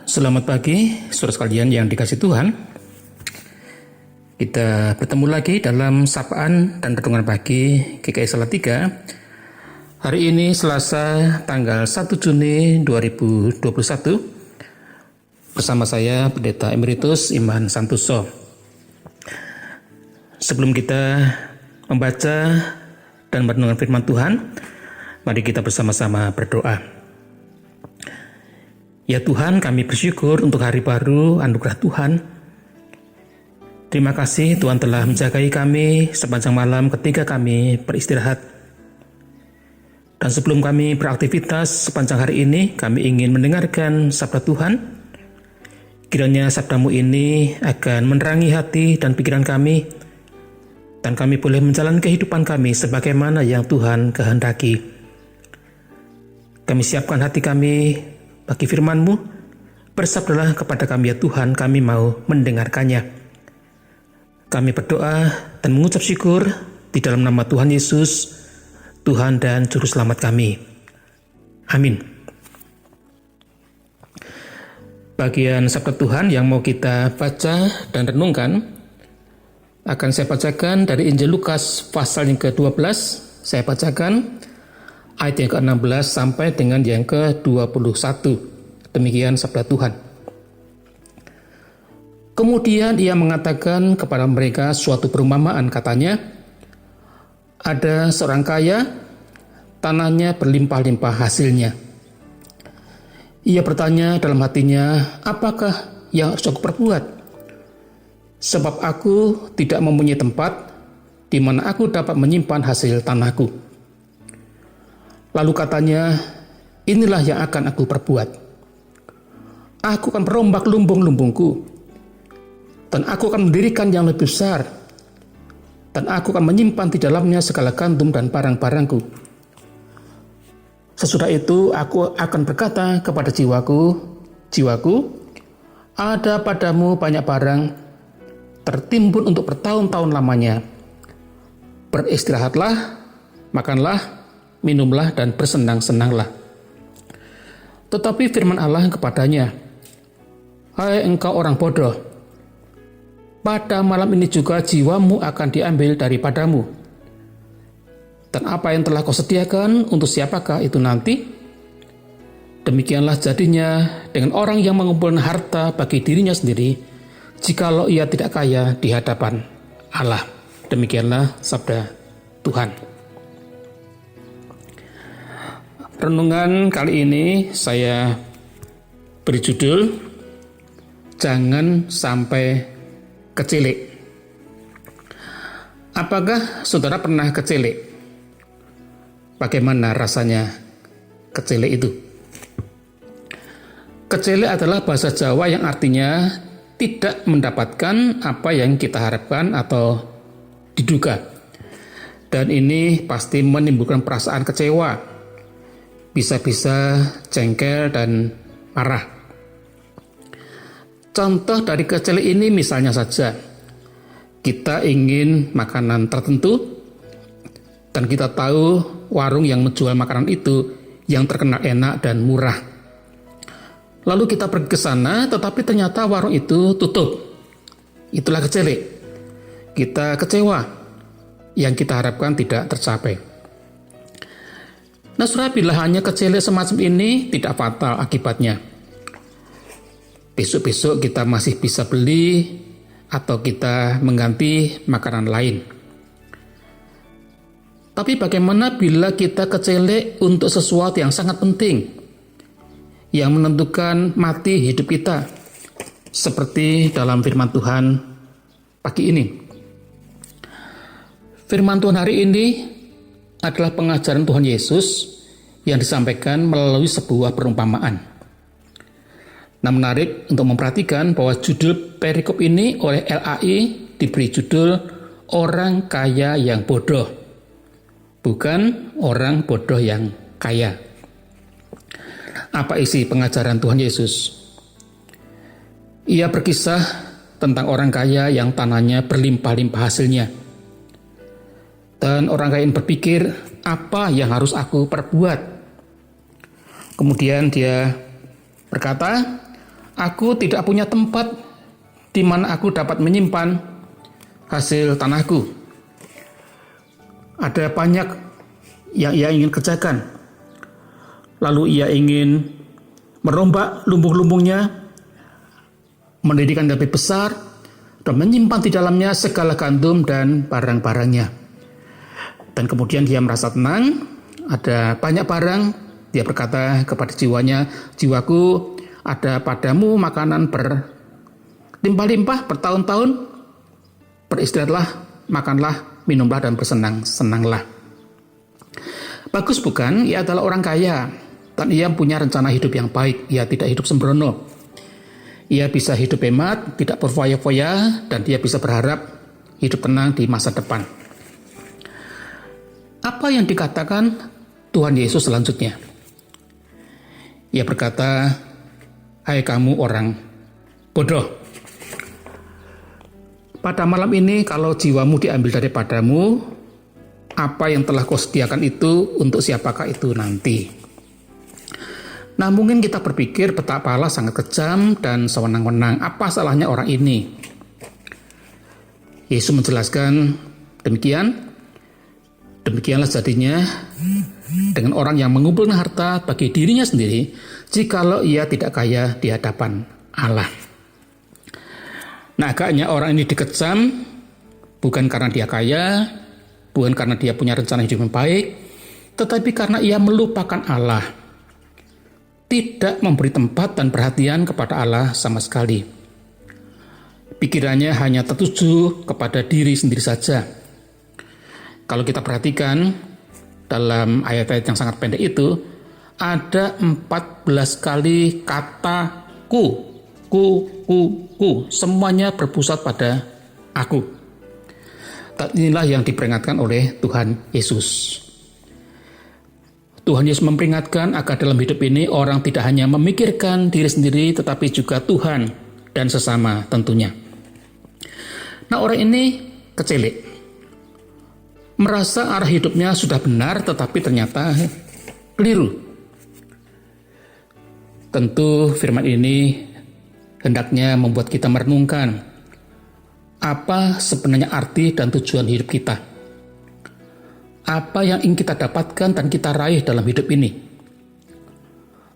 Selamat pagi, saudara sekalian yang dikasihi Tuhan. Kita bertemu lagi dalam sapaan dan renungan pagi GKI Salatiga. Hari ini Selasa tanggal 1 Juni 2021 bersama saya Pendeta Emeritus Iman Santoso. Sebelum kita membaca dan merenungkan firman Tuhan, mari kita bersama-sama berdoa. Ya Tuhan, kami bersyukur untuk hari baru anugerah Tuhan. Terima kasih Tuhan telah menjagai kami sepanjang malam ketika kami beristirahat. Dan sebelum kami beraktivitas sepanjang hari ini, kami ingin mendengarkan sabda Tuhan. Kiranya sabdamu ini akan menerangi hati dan pikiran kami, dan kami boleh menjalani kehidupan kami sebagaimana yang Tuhan kehendaki. Kami siapkan hati kami bagi firman-Mu, bersabdalah kepada kami ya Tuhan, kami mau mendengarkannya. Kami berdoa dan mengucap syukur di dalam nama Tuhan Yesus, Tuhan dan Juru Selamat kami. Amin. Bagian sabda Tuhan yang mau kita baca dan renungkan akan saya bacakan dari Injil Lukas pasal yang ke-12. Saya bacakan ayat yang ke-16 sampai dengan yang ke-21. Demikian sabda Tuhan. Kemudian ia mengatakan kepada mereka suatu perumpamaan, katanya, ada seorang kaya, tanahnya berlimpah-limpah hasilnya. Ia bertanya dalam hatinya, apakah yang harus aku perbuat? Sebab aku tidak mempunyai tempat di mana aku dapat menyimpan hasil tanahku. Lalu katanya, inilah yang akan aku perbuat. Aku akan merombak lumbung-lumbungku, dan aku akan mendirikan yang lebih besar, dan aku akan menyimpan di dalamnya segala gandum dan barang-barangku. Sesudah itu aku akan berkata kepada jiwaku, jiwaku, ada padamu banyak barang, tertimbun untuk bertahun-tahun lamanya. Beristirahatlah, makanlah, minumlah dan bersenang-senanglah. Tetapi firman Allah kepadanya, hai engkau orang bodoh, pada malam ini juga jiwamu akan diambil daripadamu. Dan apa yang telah kau sediakan untuk siapakah itu nanti? Demikianlah jadinya dengan orang yang mengumpulkan harta bagi dirinya sendiri, jikalau ia tidak kaya di hadapan Allah. Demikianlah sabda Tuhan. Renungan kali ini saya beri judul Jangan Sampai Kecilik. Apakah saudara pernah kecilik? Bagaimana rasanya kecilik itu? Kecilik adalah bahasa Jawa yang artinya tidak mendapatkan apa yang kita harapkan atau diduga. Dan ini pasti menimbulkan perasaan kecewa, bisa-bisa jengkel dan marah. Contoh dari kecilik ini misalnya saja, kita ingin makanan tertentu dan kita tahu warung yang menjual makanan itu yang terkenal enak dan murah. Lalu kita pergi ke sana, tetapi ternyata warung itu tutup. Itulah kecilik. Kita kecewa, yang kita harapkan tidak tercapai. Nah, saudara, bila hanya kecilik semacam ini tidak fatal akibatnya. Besok-besok kita masih bisa beli atau kita mengganti makanan lain. Tapi bagaimana bila kita kecilik untuk sesuatu yang sangat penting, yang menentukan mati hidup kita, seperti dalam firman Tuhan pagi ini. Firman Tuhan hari ini adalah pengajaran Tuhan Yesus yang disampaikan melalui sebuah perumpamaan. Nah, menarik untuk memperhatikan bahwa judul perikop ini oleh LAI diberi judul Orang Kaya yang Bodoh, bukan orang bodoh yang kaya. Apa isi pengajaran Tuhan Yesus? Ia berkisah tentang orang kaya yang tanahnya berlimpah-limpah hasilnya. Dan orang kaya ini berpikir, apa yang harus aku perbuat? Kemudian dia berkata, Aku tidak punya tempat di mana aku dapat menyimpan hasil tanahku. Ada banyak yang ia ingin kerjakan. Lalu ia ingin merombak lumbung-lumbungnya, mendirikan lebih besar, dan menyimpan di dalamnya segala gandum dan barang-barangnya. Dan kemudian dia merasa tenang, ada banyak barang. Dia berkata kepada jiwanya, "Jiwaku, ada padamu makanan berlimpah-limpah bertahun-tahun. Beristirahatlah, makanlah, minumlah, dan bersenang-senanglah." Bagus bukan? Ia adalah orang kaya, dan ia punya rencana hidup yang baik. Ia tidak hidup sembrono. Ia bisa hidup hemat, tidak berfoya-foya, dan dia bisa berharap hidup tenang di masa depan. Apa yang dikatakan Tuhan Yesus selanjutnya? Ia berkata, "Hai kamu orang bodoh. Pada malam ini kalau jiwamu diambil daripadamu, apa yang telah kau sediakan itu untuk siapakah itu nanti?" Nah, mungkin kita berpikir betapa Allah sangat kejam dan sewenang-wenang. Apa salahnya orang ini? Yesus menjelaskan demikian. Demikianlah jadinya dengan orang yang mengumpulkan harta bagi dirinya sendiri, jikalau ia tidak kaya di hadapan Allah. Nah, agaknya orang ini dikecam bukan karena dia kaya, bukan karena dia punya rencana hidup yang baik, tetapi karena ia melupakan Allah, tidak memberi tempat dan perhatian kepada Allah sama sekali. Pikirannya hanya tertuju kepada diri sendiri saja. Kalau kita perhatikan dalam ayat-ayat yang sangat pendek itu, ada 14 kali kata ku, semuanya berpusat pada aku. Dan inilah yang diperingatkan oleh Tuhan Yesus. Tuhan Yesus memperingatkan agar dalam hidup ini orang tidak hanya memikirkan diri sendiri, tetapi juga Tuhan dan sesama tentunya. Nah, orang ini kecelik. Merasa arah hidupnya sudah benar, tetapi ternyata keliru. Tentu firman ini hendaknya membuat kita merenungkan apa sebenarnya arti dan tujuan hidup kita. Apa yang ingin kita dapatkan dan kita raih dalam hidup ini?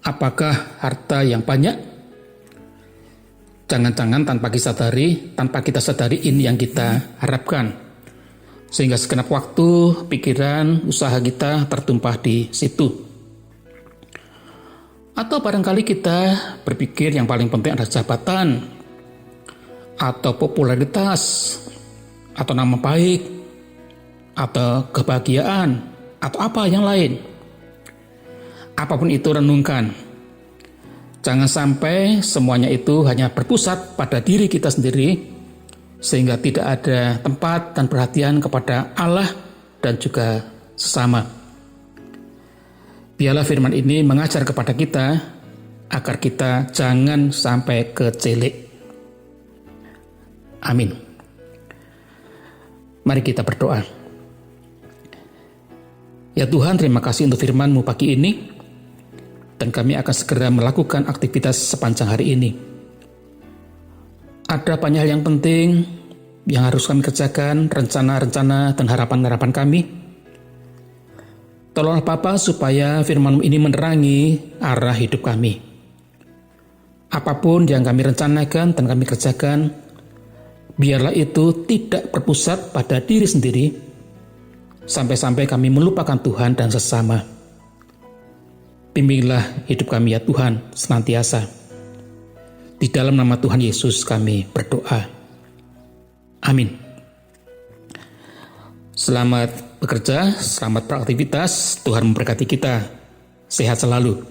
Apakah harta yang banyak? Jangan-jangan tanpa kita sadari ini yang kita harapkan. Sehingga segenap waktu, pikiran, usaha kita tertumpah di situ. Atau barangkali kita berpikir yang paling penting adalah jabatan, atau popularitas, atau nama baik, atau kebahagiaan, atau apa yang lain. Apapun itu, renungkan. Jangan sampai semuanya itu hanya berpusat pada diri kita sendiri, sehingga tidak ada tempat dan perhatian kepada Allah dan juga sesama. Biarlah firman ini mengajar kepada kita agar kita jangan sampai kecelik. Amin. Mari kita berdoa. Ya Tuhan, terima kasih untuk firman-Mu pagi ini, dan kami akan segera melakukan aktivitas sepanjang hari ini. Ada banyak hal yang penting yang harus kami kerjakan, rencana-rencana dan harapan-harapan kami. Tolonglah Bapa supaya firman-Mu ini menerangi arah hidup kami. Apapun yang kami rencanakan dan kami kerjakan, biarlah itu tidak berpusat pada diri sendiri, sampai-sampai kami melupakan Tuhan dan sesama. Bimbinglah hidup kami ya Tuhan senantiasa. Di dalam nama Tuhan Yesus kami berdoa. Amin. Selamat bekerja, selamat beraktivitas. Tuhan memberkati kita. Sehat selalu.